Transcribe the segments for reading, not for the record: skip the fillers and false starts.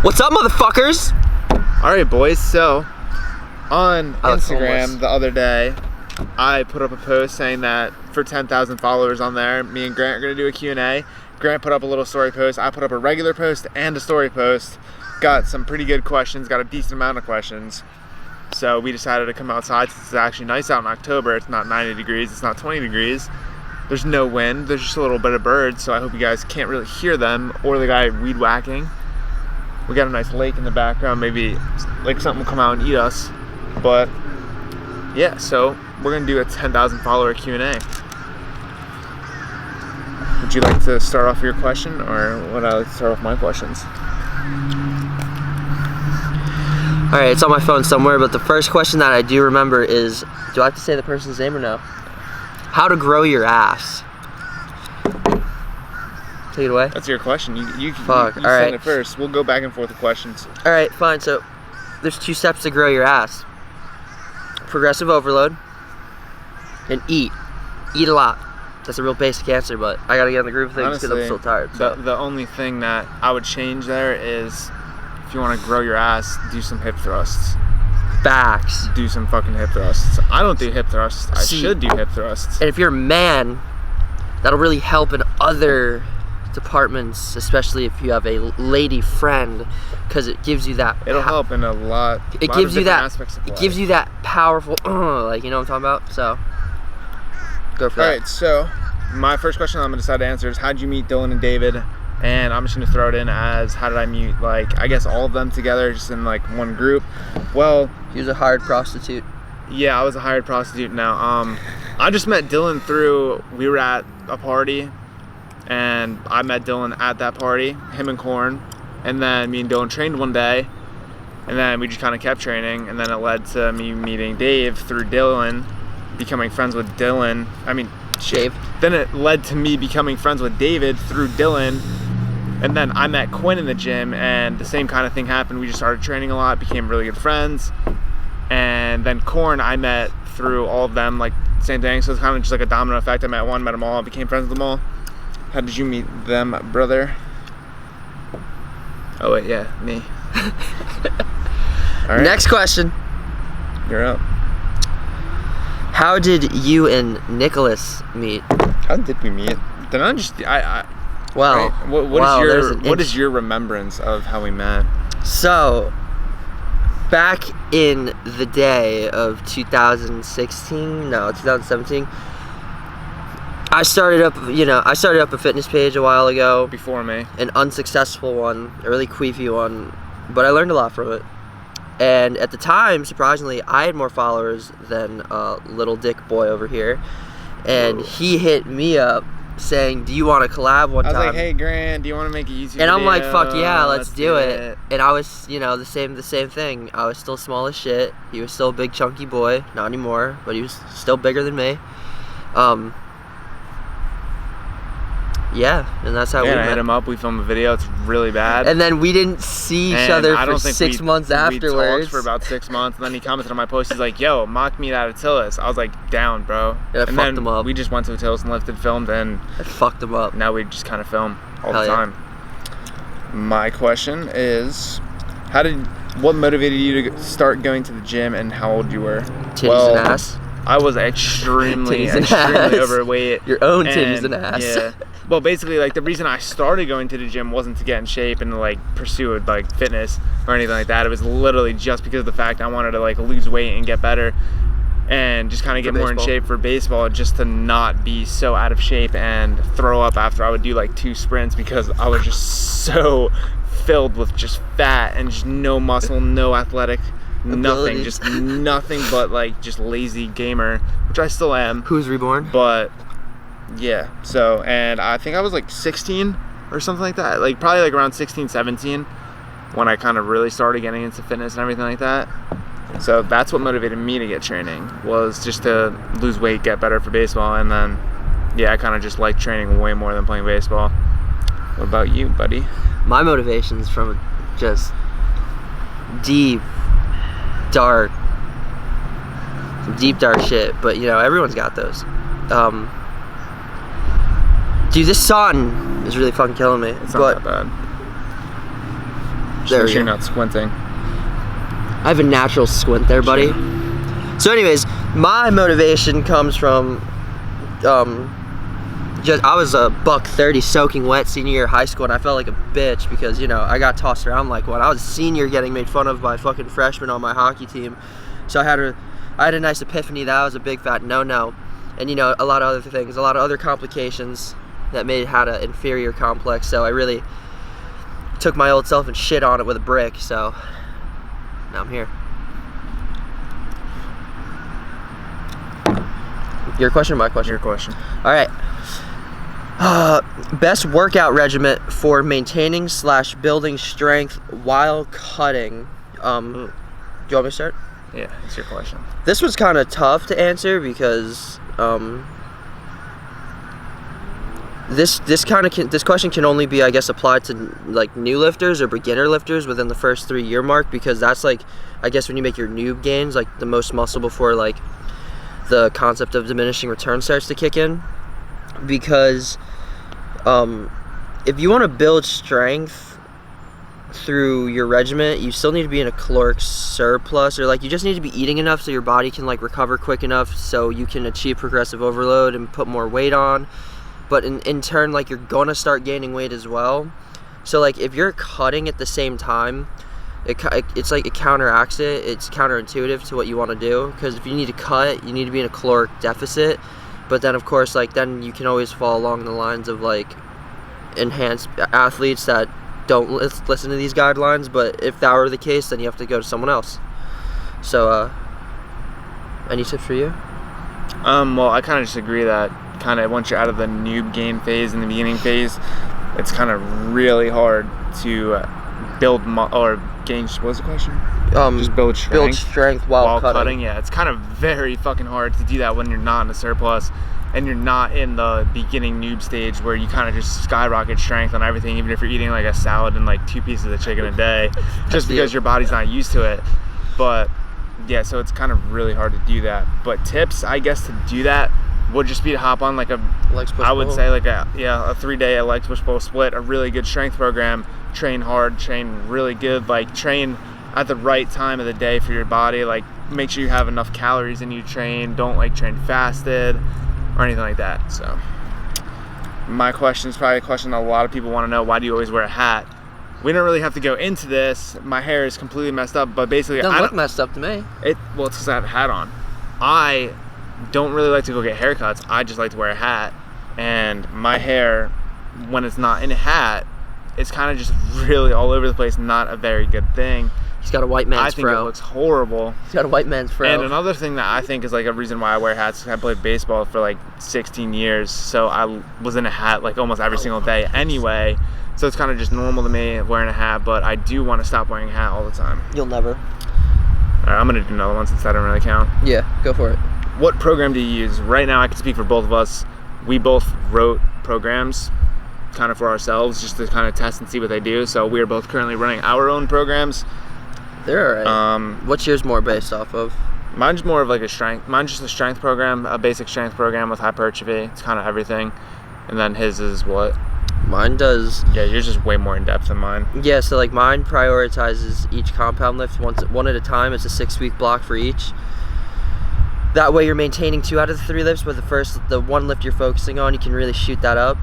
What's up, motherfuckers? Alright, boys, so on Instagram homeless. the other day, I put up a post saying that for 10,000 followers on there, me and Grant are going to do a Q&A. Grant put up a little story post. I put up a regular post and a story post. Got some pretty good questions, got a decent amount of questions. So we decided to come outside since it's actually nice out in October. It's not 90 degrees, it's not 20 degrees. There's no wind, there's just a little bit of birds, so I hope you guys can't really hear them or the guy weed whacking. We got a nice lake in the background, maybe like something will come out and eat us. But yeah, so we're gonna do a 10,000 follower Q&A. Would you like to start off your question, or would I like to start off my questions? Alright, it's on my phone somewhere, but the first question that I do remember is, do I have to say the person's name or no? How to grow your ass. Take it away. That's your question. You Fuck, send alright. it first. We'll go back and forth with questions. Alright, fine. So, there's 2 steps to grow your ass. Progressive overload and eat. Eat a lot. That's a real basic answer, but I gotta get in the groove of things because I'm still tired. So. The only thing that I would change there is, if you want to grow your ass, do some hip thrusts. Facts. Do some fucking hip thrusts. I don't do hip thrusts. I should do hip thrusts. And if you're a man, that'll really help in other departments, especially if you have a lady friend, because it gives you that. It'll help in a lot. It gives you that. It gives you that powerful, like, you know what I'm talking about. So go for that. All right. So my first question I'm gonna decide to answer is, how did you meet Dylan and David? And I'm just gonna throw it in as, how did I meet, like, I guess all of them together, just in like one group? Well, he was a hired prostitute. Yeah, I was a hired prostitute now. I just met Dylan through, we were at a party, and I met Dylan at that party, him and Korn, and then me and Dylan trained one day, and then we just kind of kept training, and then it led to me meeting Dave through Dylan, becoming friends with Dylan. I mean, Dave. Then it led to me becoming friends with David through Dylan, and then I met Quinn in the gym, and the same kind of thing happened. We just started training a lot, became really good friends, and then Korn I met through all of them, like, same thing. So it's kind of just like a domino effect. I met one, met them all, became friends with them all. How did you meet them, brother? Oh wait, yeah, me. All right. Next question. You're up. How did you and Nicholas meet? How did we meet? Then I just, Well, right. What is your remembrance of how we met? So, back in the day of 2017, I started up a fitness page a while ago. Before me. An unsuccessful one, a really queefy one, but I learned a lot from it. And at the time, surprisingly, I had more followers than little dick boy over here. And he hit me up saying, do you want to collab one time? I was like, hey Grant, do you want to make a YouTube video? And I'm like, fuck yeah, let's do it. And I was, the same thing. I was still small as shit. He was still a big chunky boy, not anymore, but he was still bigger than me. Yeah, and that's how we met. I hit him up, we filmed a video, it's really bad. And then we didn't see each other for 6 months afterwards. We talked for about 6 months, and then he commented on my post, he's like, yo, mock meet at Attilas. I was like, down, bro. Yeah, and fucked him up. We just went to Attilas and lifted, filmed, and I fucked him up. Now we just kind of film all Hell the time. Yeah. My question is, what motivated you to start going to the gym, and how old you were? Titties and ass. I was extremely overweight. Your own titties and ass. Yeah. Well, basically, like, the reason I started going to the gym wasn't to get in shape and to, like, pursue, like, fitness or anything like that. It was literally just because of the fact I wanted to, like, lose weight and get better and just kind of get more in shape for baseball, just to not be so out of shape and throw up after I would do, like, 2 sprints, because I was just so filled with just fat and just no muscle, no athletic, nothing, just nothing but, like, just lazy gamer, which I still am. Who's reborn? But yeah, so, and I think I was like 16 or something like that, like probably like around 16, 17 when I kind of really started getting into fitness and everything like that. So that's what motivated me to get training, was just to lose weight, get better for baseball, and then yeah, I kind of just like training way more than playing baseball. What about you, buddy? My motivation's from just deep, dark shit, but everyone's got those. Dude, this sun is really fucking killing me. It's not that bad. Just There make we sure you're go. not squinting. I have a natural squint there, buddy. So anyways, my motivation comes from I was a $130 soaking wet senior year of high school, and I felt like a bitch because, you know, I got tossed around like one. I was a senior getting made fun of by fucking freshmen on my hockey team. So I had a nice epiphany that I was a big fat no-no. And, you know, a lot of other things, a lot of other complications that had an inferior complex. So I really took my old self and shit on it with a brick. So now I'm here. Your question or my question? Your question. All right. Best workout regimen for maintaining / building strength while cutting. Do you want me to start? Yeah, it's your question. This was kind of tough to answer because this question can only be, I guess, applied to like new lifters or beginner lifters within the first 3 year mark, because that's like, I guess, when you make your noob gains, like the most muscle before like the concept of diminishing return starts to kick in. Because if you want to build strength through your regimen, you still need to be in a caloric surplus, or like you just need to be eating enough so your body can like recover quick enough so you can achieve progressive overload and put more weight on. But in turn, like, you're gonna start gaining weight as well. So like if you're cutting at the same time, it's like it counteracts it. It's counterintuitive to what you want to do, because if you need to cut, you need to be in a caloric deficit. But then, of course, like, then you can always fall along the lines of, like, enhanced athletes that don't listen to these guidelines. But if that were the case, then you have to go to someone else. So, any tips for you? Well, I kind of just agree that kind of once you're out of the noob gain phase and the beginning phase, it's kind of really hard to build or gain. What was the question? Just build strength. Build strength while cutting. Yeah, it's kind of very fucking hard to do that when you're not in a surplus and you're not in the beginning noob stage where you kind of just skyrocket strength on everything, even if you're eating like a salad and like 2 pieces of chicken a day, just because your body's not used to it. But yeah, so it's kind of really hard to do that. But tips, I guess, to do that would just be to hop on like a legs push, I would say like a 3-day legs push pull split, a really good strength program. Train hard, train really good, like train at the right time of the day for your body. Like make sure you have enough calories in you train. Don't like train fasted or anything like that. So my question is probably a question a lot of people want to know. Why do you always wear a hat? We don't really have to go into this. My hair is completely messed up, but basically it doesn't look messed up to me. Well, it's because I have a hat on. I don't really like to go get haircuts. I just like to wear a hat, and my hair, when it's not in a hat, it's kind of just really all over the place. Not a very good thing. He's got a white man's fro. I think it looks horrible. He's got a white man's fro. And another thing that I think is like a reason why I wear hats is I played baseball for like 16 years, so I was in a hat like almost every single day anyway. So it's kind of just normal to me wearing a hat, but I do want to stop wearing a hat all the time. You'll never. All right, I'm gonna do another one since that don't really count. Yeah, go for it. What program do you use? Right now, I can speak for both of us. We both wrote programs kind of for ourselves just to kind of test and see what they do. So we are both currently running our own programs. They're all right. What's yours more based off of? Mine's more of like a strength. Mine's just a strength program, a basic strength program with hypertrophy. It's kind of everything. And then his is what? Mine does. Yeah, yours is way more in depth than mine. Yeah, so like mine prioritizes each compound lift one at a time. It's a 6-week block for each. That way you're maintaining 2 out of the 3 lifts, but the one lift you're focusing on, you can really shoot that up.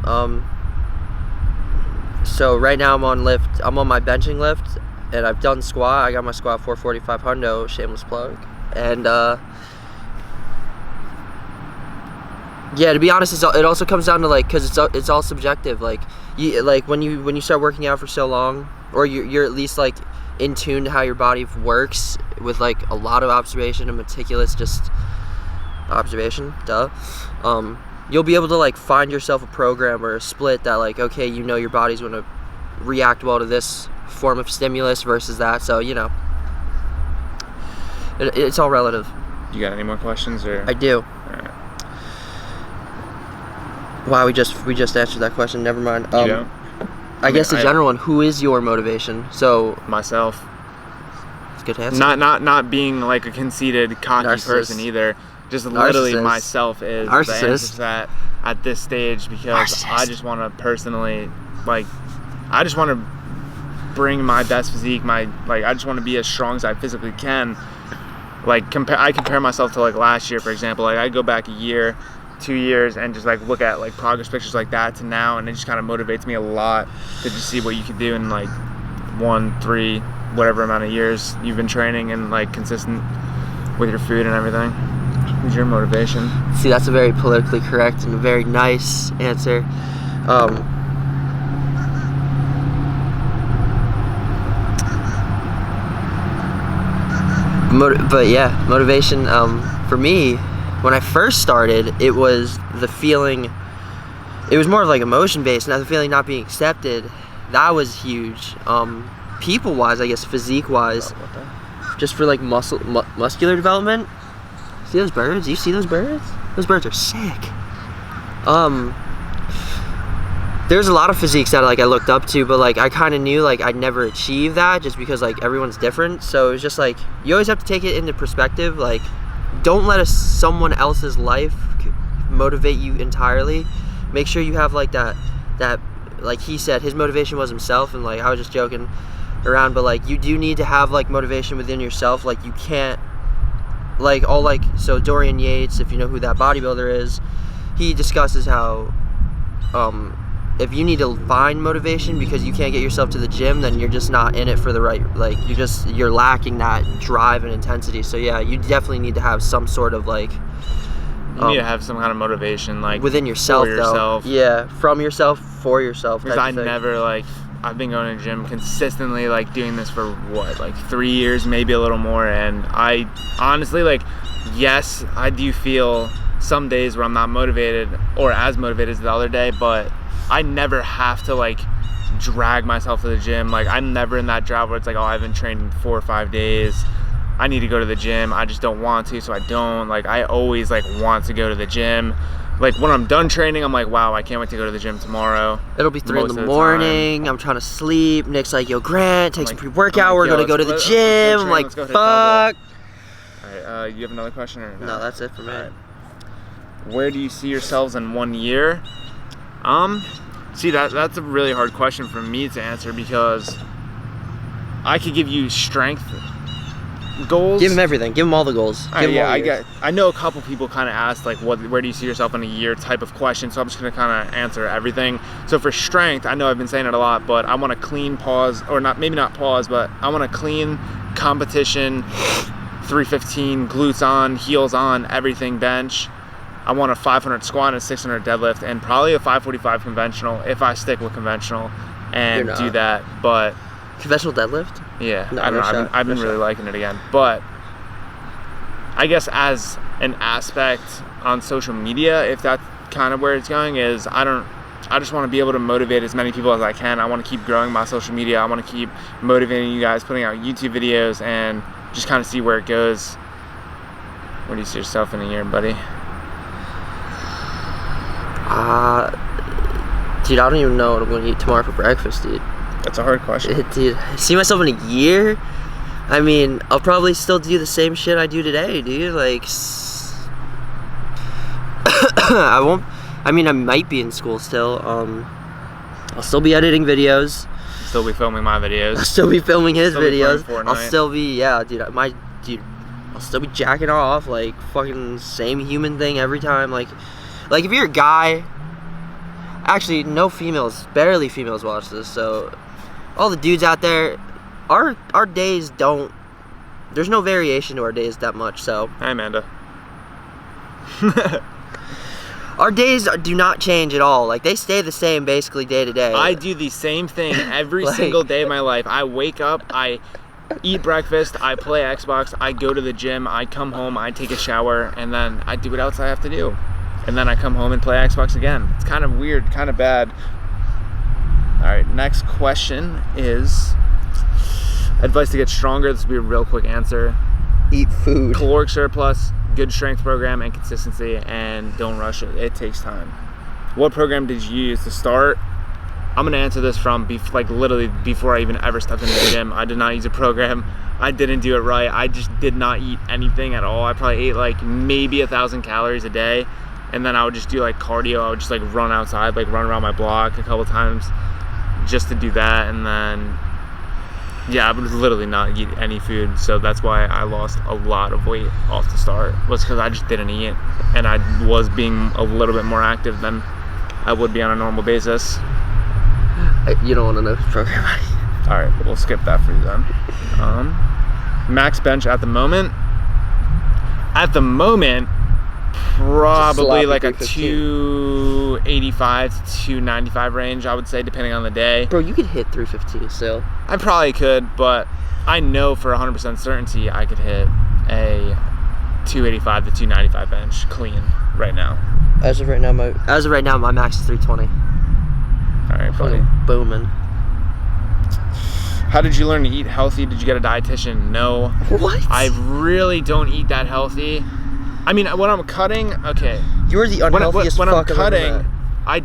So right now I'm on my benching lift, and I've done squat. I got my squat 445 hundo, shameless plug. And yeah, to be honest, it also comes down to like, cause it's all subjective. Like when you start working out for so long, or you're at least like in tune to how your body works with like a lot of observation and meticulous just observation. You'll be able to like find yourself a program or a split that like, okay, you know your body's gonna react well to this form of stimulus versus that. So you know, it's all relative. You got any more questions or? I do. All right. Wow, we just answered that question. Never mind. You don't? I guess the general one. Who is your motivation? So myself. It's a good answer. Not being like a conceited, cocky person either. Just literally myself is the answer to that at this stage, because I just want to personally, like, I just want to bring my best physique, I just want to be as strong as I physically can. Like I compare myself to like last year, for example. Like I go back a year, 2 years, and just like look at like progress pictures like that to now, and it just kind of motivates me a lot to just see what you can do in like 1, 3, whatever amount of years you've been training and like consistent with your food and everything. What's your motivation? See, that's a very politically correct and a very nice answer. But yeah, motivation for me, when I first started, it was the feeling, it was more of like emotion based, and the feeling not being accepted. That was huge. People wise, I guess, physique wise, just for like muscular development. See those birds? You see those birds? Those birds are sick. There's a lot of physiques that like I looked up to, but like I kind of knew like I'd never achieve that just because like everyone's different. So it was just like you always have to take it into perspective. Like, don't let someone else's life motivate you entirely. Make sure you have like that like he said, his motivation was himself, and like I was just joking around, but like you do need to have like motivation within yourself. Like you can't like so Dorian Yates, if you know who that bodybuilder is, he discusses how if you need to find motivation because you can't get yourself to the gym, then you're just not in it for the right, like you're lacking that drive and intensity. So yeah, you definitely need to have some sort of like you need to have some kind of motivation, like within yourself, for yourself. Though. Yeah, from yourself, for yourself. Because I never like, I've been going to the gym consistently, like doing this for what, like 3 years, maybe a little more, and I honestly, like, yes, I do feel some days where I'm not motivated or as motivated as the other day, but I never have to like drag myself to the gym. Like I'm never in that drought where it's like, oh, I haven't trained in 4 or 5 days, I need to go to the gym, I just don't want to, so I don't. Like I always like want to go to the gym. Like when I'm done training, I'm like, wow, I can't wait to go to the gym tomorrow. It'll be 3 in the morning, I'm trying to sleep. Nick's like, yo, Grant, take some pre-workout, we're gonna go to the gym. I'm like, fuck. Alright, you have another question or no? No, that's it for me. Right. Where do you see yourselves in 1 year? See, that's a really hard question for me to answer, because I could give you strength goals. Give them everything. Give them all the goals. I know a couple people kind of asked like, where do you see yourself in a year type of question, so I'm just gonna kind of answer everything. So for strength, I know I've been saying it a lot, but I want to clean pause, or not, maybe not pause, but I want to clean competition 315, glutes on, heels on, everything bench. I want a 500 squat and a 600 deadlift, and probably a 545 conventional if I stick with conventional and do that. But conventional deadlift? Yeah, no, I don't know. I've been really liking it again. But I guess as an aspect on social media, if that's kind of where it's going, is I just want to be able to motivate as many people as I can. I want to keep growing my social media. I want to keep motivating you guys, putting out YouTube videos, and just kind of see where it goes. Where do you see yourself in a year, buddy? Dude, I don't even know what I'm gonna eat tomorrow for breakfast, dude. That's a hard question. Dude, see myself in a year? I mean, I'll probably still do the same shit I do today, dude. Like, I won't. I mean, I might be in school still. I'll still be editing videos. Still be filming my videos. I'll still be filming his videos. I'll still be, yeah, dude. I'll still be jacking off, like fucking same human thing every time. Like if you're a guy. Actually, no females, barely females watch this, so all the dudes out there, our days don't, there's no variation to our days that much, so. Hi, Amanda. Our days do not change at all. Like, they stay the same basically day to day. I do the same thing every single day of my life. I wake up, I eat breakfast, I play Xbox, I go to the gym, I come home, I take a shower, and then I do what else I have to do. And then I come home and play Xbox again. It's kind of weird, kind of bad. All right, next question is advice to get stronger. This will be a real quick answer. Eat food. Caloric surplus, good strength program, and consistency, and don't rush it. It takes time. What program did you use to start? I'm gonna answer this from literally before I even ever stepped into the gym. I did not use a program. I didn't do it right. I just did not eat anything at all. I probably ate like maybe 1,000 calories a day. And then I would just do like cardio. I would just like run outside, like run around my block a couple times just to do that. And then Yeah, I would literally not eat any food, so that's why I lost a lot of weight off the start, was because I just didn't eat, and I was being a little bit more active than I would be on a normal basis. You don't want to know the program. Alright, we'll skip that for you then. Max bench at the moment, probably like a 285 to 295 range, I would say, depending on the day. Bro, you could hit 315 still. I probably could, but I know for 100% certainty I could hit a 285 to 295 bench clean right now. As of right now, my max is 320. All right, buddy. Booming. How did you learn to eat healthy? Did you get a dietitian? No. What? I really don't eat that healthy. I mean, when I'm cutting, okay. You're the unhealthiest when I'm fuck I've ever cutting, met. I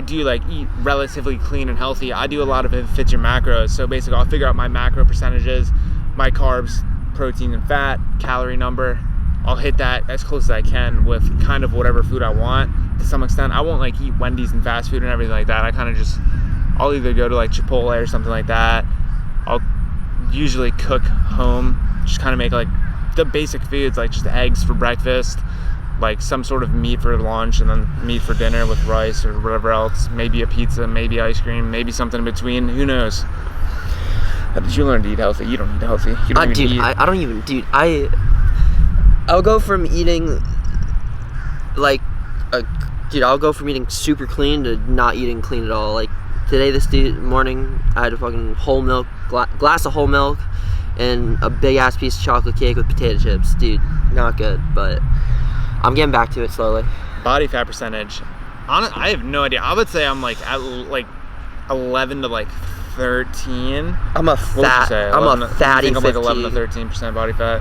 do like eat relatively clean and healthy. I do a lot of it fits your macros. So basically, I'll figure out my macro percentages, my carbs, protein and fat, calorie number. I'll hit that as close as I can with kind of whatever food I want. To some extent, I won't like eat Wendy's and fast food and everything like that. I'll either go to like Chipotle or something like that. I'll usually cook home, just kind of make like the basic foods, like just eggs for breakfast, like some sort of meat for lunch, and then meat for dinner with rice or whatever else. Maybe a pizza, maybe ice cream, maybe something in between. Who knows? How did you learn to eat healthy? You don't eat healthy. You don't even eat. I don't even, dude. I'll go from eating I'll go from eating super clean to not eating clean at all. Like today, this morning, I had a fucking whole milk glass of whole milk and a big ass piece of chocolate cake with potato chips. Dude, not good, but I'm getting back to it slowly. Body fat percentage. I have no idea. I would say I'm like at like 11 to like 13. I'm a fatty 15. Like 11 to 13% body fat.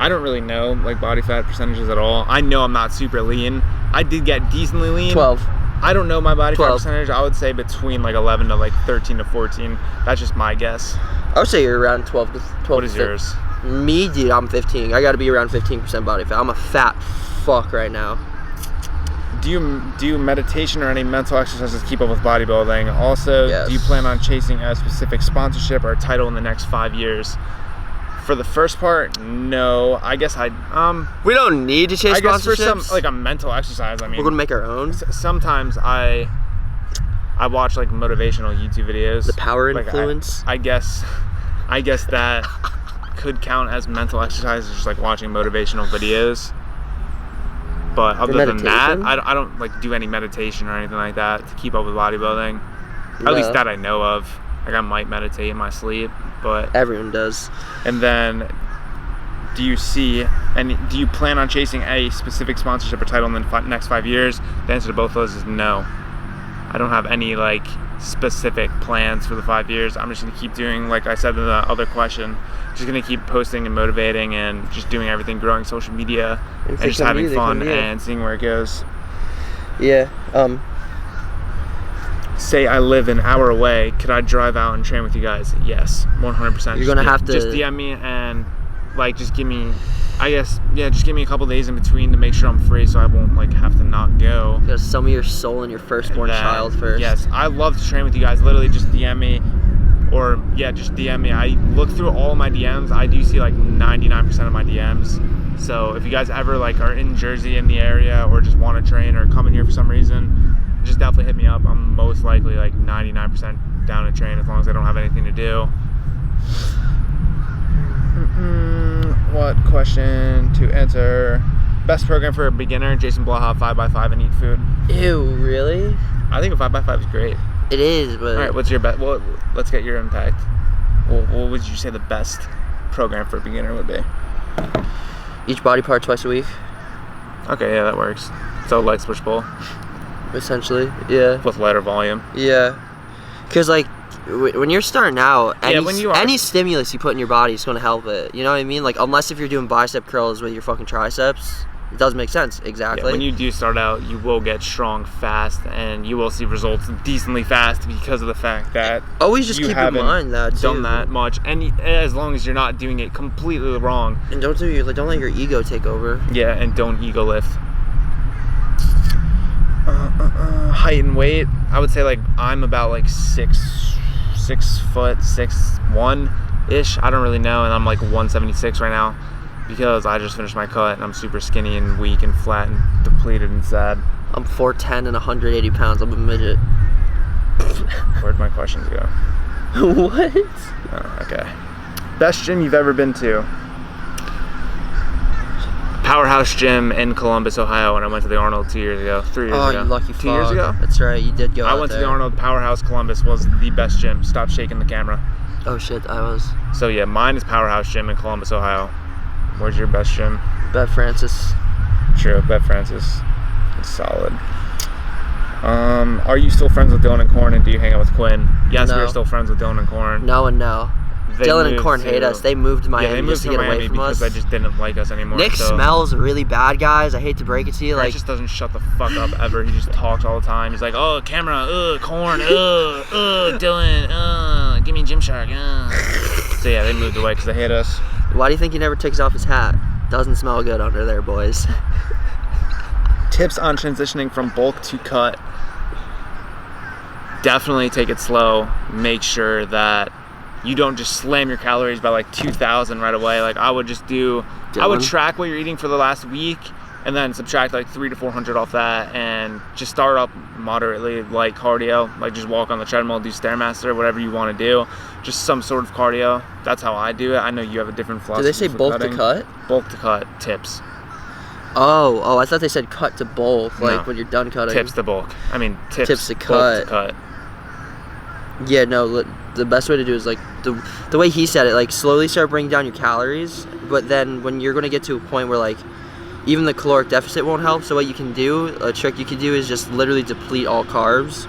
I don't really know like body fat percentages at all. I know I'm not super lean. I did get decently lean. 12. I don't know my body 12. fat percentage. I would say between like 11 to like 13 to 14. That's just my guess. I would say you're around 12 to 12. What is yours? Me, dude, I'm 15. I got to be around 15% body fat. I'm a fat fuck right now. Do you meditation or any mental exercises to keep up with bodybuilding? Also, yes. Do you plan on chasing a specific sponsorship or title in the next 5 years? For the first part, no. I guess we don't need to chase sponsorships. I guess for some like a mental exercise. I mean, we're gonna make our own. Sometimes I watch like motivational YouTube videos. The power like influence. I guess that could count as mental exercise, just like watching motivational videos. But other than that, I don't like do any meditation or anything like that to keep up with bodybuilding. At least that I know of. Like I might meditate in my sleep, but everyone does. And then, do you plan on chasing a specific sponsorship or title in the next 5 years? The answer to both of those is no. I don't have any like specific plans for the 5 years. I'm just gonna keep doing, like I said in the other question, just gonna keep posting and motivating and just doing everything, growing social media and just having fun and seeing where it goes. Yeah. Say I live an hour away, could I drive out and train with you guys? Yes, 100%. You're gonna have to just DM me and like just give me, just give me a couple days in between to make sure I'm free, so I won't like have to not go. You gotta sell me your soul and your firstborn child first. Yes, I love to train with you guys. Literally, just DM me, or just DM me. I look through all of my DMs. I do see like 99% of my DMs. So if you guys ever like are in Jersey in the area or just want to train or come in here for some reason, just definitely hit me up. I'm most likely like 99% down to train as long as I don't have anything to do. What question to answer? Best program for a beginner, Jason Blaha, 5x5 and eat food. Ew, really? I think a 5x5 is great. It is, but... All right, what's your best? Well, let's get your impact. What would you say the best program for a beginner would be? Each body part twice a week. Okay, yeah, that works. So leg push pull. Essentially, yeah. With lighter volume. Yeah. Because, like, when you're starting out, any stimulus you put in your body is going to help it. You know what I mean? Like, unless if you're doing bicep curls with your fucking triceps, it doesn't make sense. Exactly. Yeah, when you do start out, you will get strong fast, and you will see results decently fast because of the fact that always just keep in mind that too. Done that much, and as long as you're not doing it completely wrong. And don't let your ego take over. Yeah, and don't ego lift. Height and weight, I would say like I'm about like 6'6", 6'6", I don't really know, and I'm like 176 right now because I just finished my cut and I'm super skinny and weak and flat and depleted and sad. I'm 4'10" and 180 pounds. I'm a midget. Where'd my questions go? What? Oh, okay. Best gym you've ever been to? Powerhouse Gym in Columbus, Ohio, when I went to the Arnold 2 years ago. 3 years ago. Oh, you lucky fuck. 2 years ago? That's right, you did go I out went there. to the Arnold. Powerhouse Columbus was the best gym. Stop shaking the camera. Oh shit, I was. So yeah, mine is Powerhouse Gym in Columbus, Ohio. Where's your best gym? Bet Francis. True, Bet Francis. It's solid. Are you still friends with Dylan and Corn, and do you hang out with Quinn? Yes, No. we're still friends with Dylan and Corn. No and no. They Dylan and moved Corn to- hate us. They moved to Miami Yeah, they moved just to to get Miami away from because us. they just didn't like us anymore. Nick so. smells really bad, guys. I hate to break it to you. Grant Like, just doesn't shut the fuck up ever. He just talks all the time. He's like, oh, camera, Corn, Dylan, give me Gymshark, So yeah, they moved away because they hate us. why do you think he never takes off his hat? Doesn't smell good under there, boys. Tips on transitioning from bulk to cut. Definitely take it slow. Make sure that you don't just slam your calories by like 2,000 right away. Like I would just do, I would Dylan? track what you're eating for the last week and then subtract like 300 to 400 off that and just start up moderately light cardio. Like just walk on the treadmill, do Stairmaster, whatever you want to do. Just some sort of cardio. That's how I do it. I know you have a different Do philosophy. they say for bulk cutting. to cut? Bulk to cut tips. Oh, I thought they said cut to bulk, like No. when you're done cutting. Tips to bulk. I mean tips to bulk cut. to cut. Yeah, no, the best way to do is like the way he said it, like slowly start bringing down your calories, but then when you're going to get to a point where like even the caloric deficit won't help, so what you can do, a trick you can do is just literally deplete all carbs.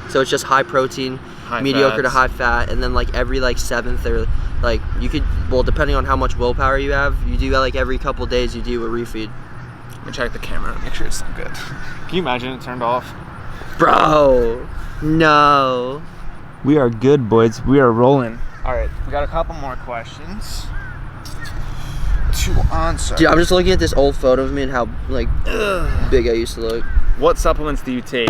So it's just high protein, mediocre to high fat, and then like every like 7th or like you could, well, depending on how much willpower you have, you do that like every couple days you do a refeed. Let me check the camera, make sure it's still good. Can you imagine it turned off? Bro, no. We are good, boys. We are rolling. All right, we got a couple more questions to answer. Dude, I'm just looking at this old photo of me and how like big I used to look. What supplements do you take?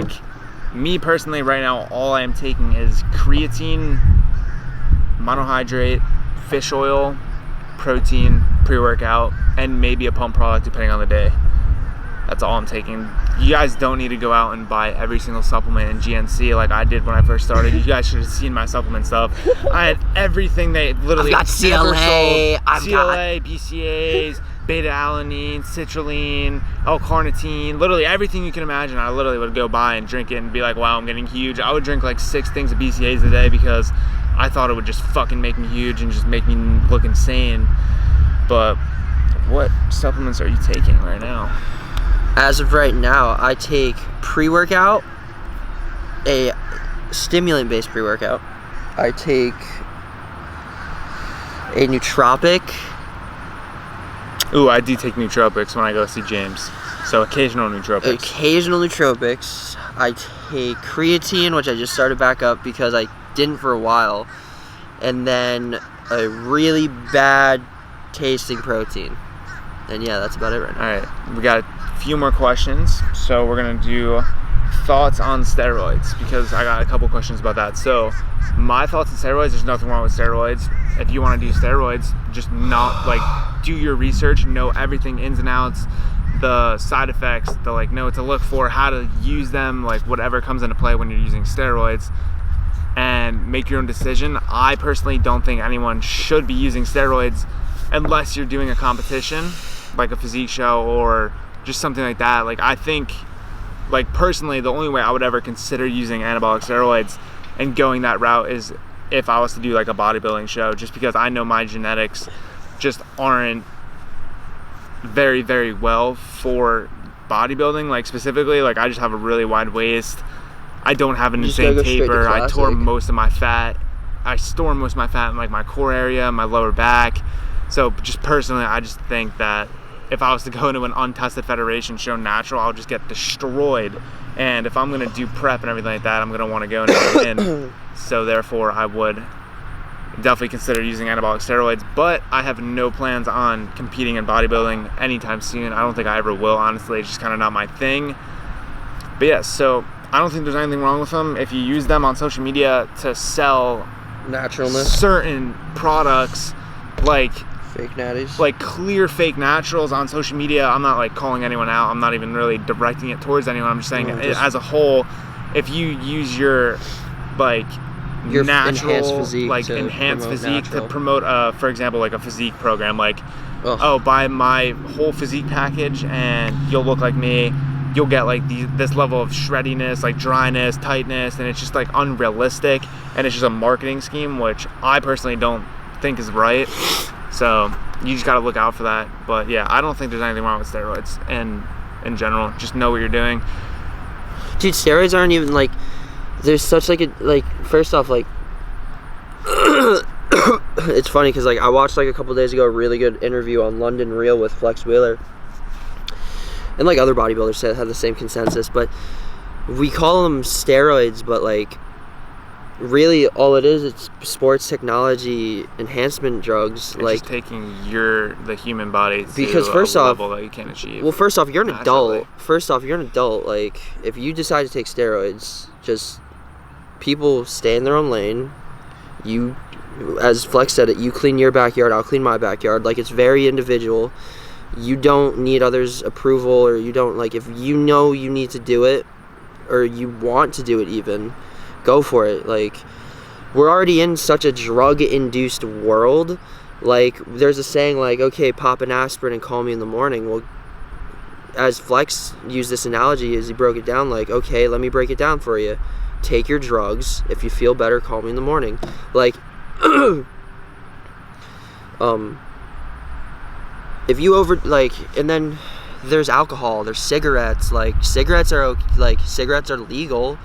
Me personally, right now, all I am taking is creatine, monohydrate, fish oil, protein, pre-workout, and maybe a pump product depending on the day. That's all I'm taking. You guys don't need to go out and buy every single supplement in GNC like I did when I first started. You guys should have seen my supplement stuff. I had everything they literally I've got CLA, ever sold. I've CLA, BCAAs, beta-alanine, citrulline, L-carnitine, literally everything you can imagine. I literally would go buy and drink it and be like, wow, I'm getting huge. I would drink like 6 things of BCAAs a day because I thought it would just fucking make me huge and just make me look insane. But what supplements are you taking right now? As of right now, I take pre-workout, a stimulant-based pre-workout. I take a nootropic. Ooh, I do take nootropics when I go see James. So occasional nootropics. Occasional nootropics. I take creatine, which I just started back up because I didn't for a while. And then a really bad tasting protein. And yeah, that's about it right now. All right, we got a few more questions. So we're gonna do thoughts on steroids because I got a couple questions about that. So my thoughts on steroids, there's nothing wrong with steroids. If you want to do steroids, just not like do your research, know everything ins and outs, the side effects, the like know what to look for, how to use them, like whatever comes into play when you're using steroids, and make your own decision. I personally don't think anyone should be using steroids unless you're doing a competition, like a physique show or just something like that. Like I think, like personally, the only way I would ever consider using anabolic steroids and going that route is if I was to do like a bodybuilding show, just because I know my genetics just aren't very, very well for bodybuilding. Like specifically, like I just have a really wide waist. I don't have an You just gotta insane go straight to taper. I tore classic. most of my fat. I store most of my fat in like my core area, my lower back. So just personally, I just think that if I was to go into an untested federation show natural, I'll just get destroyed. And if I'm gonna do prep and everything like that, I'm gonna want to go into in. So therefore, I would definitely consider using anabolic steroids. But I have no plans on competing in bodybuilding anytime soon. I don't think I ever will. Honestly, it's just kind of not my thing. But yeah, so I don't think there's anything wrong with them. If you use them on social media to sell naturalness, certain products like fake natties, like clear fake naturals on social media. I'm not like calling anyone out. I'm not even really directing it towards anyone. I'm just saying as a whole, if you use your like your natural enhanced physique to promote for example like a physique program, like buy my whole physique package and you'll look like me, you'll get like this level of shreddiness, like dryness, tightness, and it's just like unrealistic, and it's just a marketing scheme, which I personally don't think is right. So you just got to look out for that. But yeah, I don't think there's anything wrong with steroids and in general. Just know what you're doing. Dude, steroids aren't even like, there's such like a, like, first off, like, it's funny because like I watched like a couple days ago a really good interview on London Real with Flex Wheeler, and like other bodybuilders said had the same consensus, but we call them steroids, but like really all it is, it's sports technology enhancement drugs. It's like just taking the human body to because first off, level that you can't achieve. Well, first off, you're an adult. Like if you decide to take steroids, just people stay in their own lane. You, as Flex said it, you clean your backyard, I'll clean my backyard. Like, it's very individual. You don't need others' approval, or you don't, like, if you know you need to do it, or you want to do it even, go for it. Like, we're already in such a drug-induced world. Like, there's a saying, like, okay, pop an aspirin and call me in the morning. Well, as Flex used this analogy, as he broke it down, like, okay, let me break it down for you. Take your drugs. If you feel better, call me in the morning. Like, if you and then there's alcohol, there's cigarettes. Like, cigarettes are legal.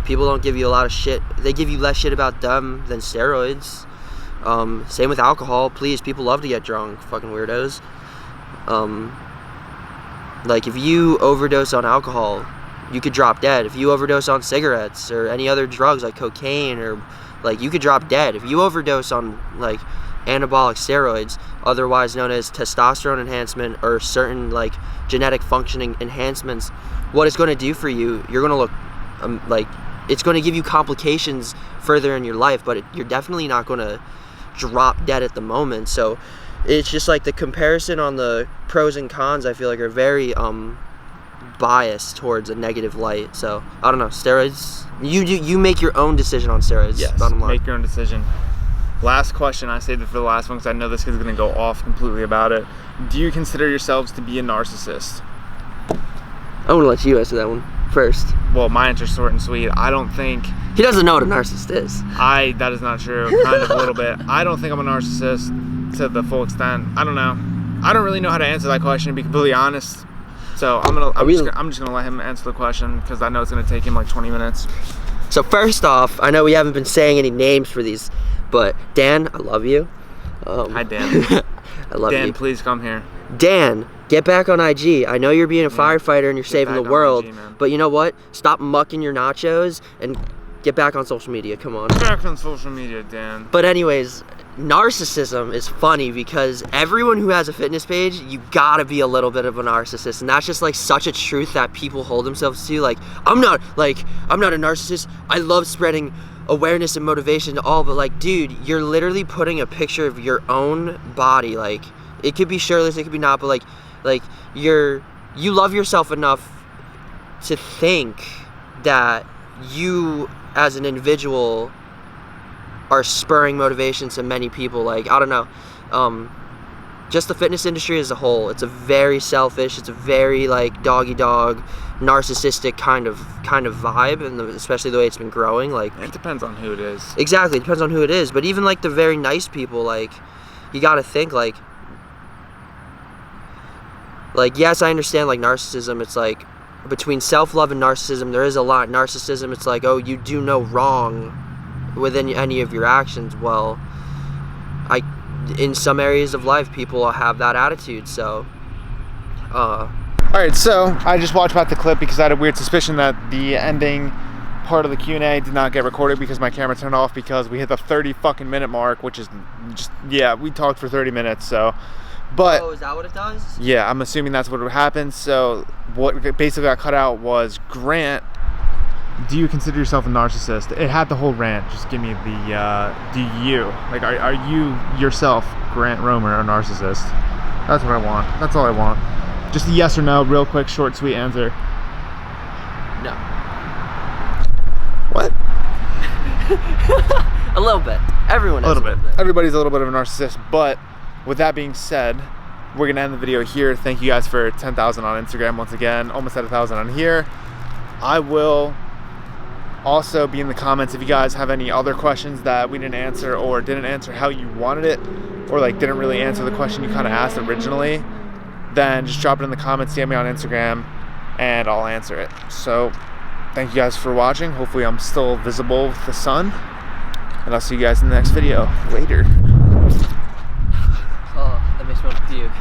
People don't give you a lot of shit. They give you less shit about them than steroids. Same with alcohol. Please, people love to get drunk. Fucking weirdos. Like, if you overdose on alcohol, you could drop dead. If you overdose on cigarettes or any other drugs like cocaine, or like, you could drop dead. If you overdose on like anabolic steroids, otherwise known as testosterone enhancement or certain like genetic functioning enhancements, what it's going to do for you, you're going to look like, it's going to give you complications further in your life, but you're definitely not going to drop dead at the moment. So it's just like the comparison on the pros and cons, I feel like, are very biased towards a negative light. So I don't know, steroids, you make your own decision on steroids. Yes, bottom line. Make your own decision. Last question, I saved it for the last one because I know this kid's going to go off completely about it. Do you consider yourselves to be a narcissist? I'm going to let you answer that one first. Well, my answer's short and sweet. I don't think... He doesn't know what a narcissist is. That is not true. Kind of a little bit. I don't think I'm a narcissist to the full extent. I don't know. I don't really know how to answer that question, to be completely honest. So I'm just gonna let him answer the question because I know it's gonna take him like 20 minutes. So first off, I know we haven't been saying any names for these, but Dan, I love you. Hi, Dan. I love you. Dan, please come here. Dan, get back on IG. I know you're being a firefighter and you're saving the world, IG, but you know what? Stop mucking your nachos and get back on social media. Come on. Get back on social media, Dan. But anyways, narcissism is funny because everyone who has a fitness page, you gotta be a little bit of a narcissist, and that's just like such a truth that people hold themselves to. Like, I'm not a narcissist. I love spreading awareness and motivation to all, but like, dude, you're literally putting a picture of your own body. Like, it could be shirtless, it could be not, but like you love yourself enough to think that you as an individual are spurring motivation to many people. Like, I don't know, just the fitness industry as a whole, it's a very selfish, it's a very like dog-eat-dog, narcissistic kind of vibe, and especially the way it's been growing. Like, it depends on who it is. Exactly, it depends on who it is. But even like the very nice people, like, you gotta think like yes, I understand like narcissism, it's like between self-love and narcissism there is a lot. Narcissism, it's like, oh, you do no wrong within any of your actions. Well, in some areas of life people have that attitude. So alright, so I just watched back the clip because I had a weird suspicion that the ending part of the Q&A did not get recorded because my camera turned off because we hit the 30 fucking minute mark, which is just, yeah, we talked for 30 minutes. So, but oh, is that what it does? Yeah, I'm assuming that's what would happen. So what basically got cut out was Grant do you consider yourself a narcissist? It had the whole rant. Just give me the, do you? Like, are you yourself, Grant Romer, a narcissist? That's what I want. That's all I want. Just a yes or no, real quick, short, sweet answer. No. What? A little bit. Everyone is a little bit. Everybody's a little bit of a narcissist, but with that being said, we're gonna end the video here. Thank you guys for 10,000 on Instagram once again, almost at 1,000 on here. I will also be in the comments if you guys have any other questions that we didn't answer or didn't answer how you wanted it, or like didn't really answer the question you kind of asked originally, then just drop it in the comments, DM me on Instagram, and I'll answer it. So thank you guys for watching. Hopefully I'm still visible with the sun, and I'll see you guys in the next video. Later. Oh, that makes me want to puke.